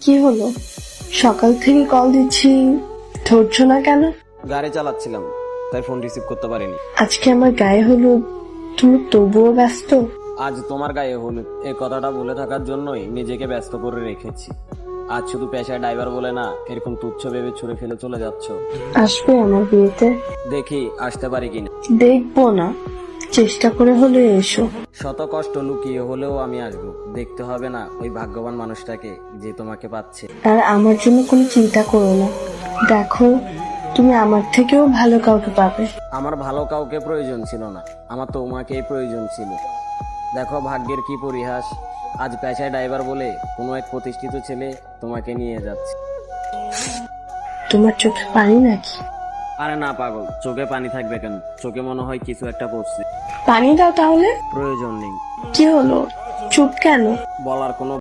কি হলো? সকাল থেকে কল দিচ্ছি, ধরছো না কেন? গাড়ি চালাচ্ছিলাম, তাই ফোন রিসিভ করতে পারিনি। আজকে আমার গায়ে হলুদ, তুমি তবুও ব্যস্ত? আজ তোমার গায়ে হলুদ এই কথাটা বলে থাকার জন্যই নিজেকে ব্যস্ত করে রেখেছি। আজ শুধু পেশায় ড্রাইভার বলে না, এরকম তুচ্ছ ভেবে ছুড়ে ফেলে চলে যাচ্ছ। আসবে আমার বিয়েতে? দেখি আসতে পারি কিনা। দেখবো না, চেষ্টা করে হলে এসো। শত কষ্ট লুকিয়ে হলেও আমি আসবো। দেখতে হবে না ওই ভাগ্যবান মানুষটাকে যে তোমাকে পাচ্ছে। আর আমার জন্য কোনো চিন্তা করো না, দেখো তুমি আমার থেকেও ভালো কাউকে পাবে। আমার ভালো কাউকে প্রয়োজন ছিল না, আমার তোমাকেই প্রয়োজন ছিল। দেখো ভাগ্যের কি পরিহাস, আজ পেশায় ড্রাইভার বলে কোনো এক প্রতিষ্ঠিত ছেলে তোমাকে নিয়ে যাচ্ছে। তোমার চোখে পানি নাকি? আরে না পাগল, চোখে পানি থাকবে কেন? চোখে মনে হয় কিছু একটা পড়ছে। পানি দাও তাহলে। প্রয়োজন নেই। কি হলো, চুপ কেন? বলার কোনো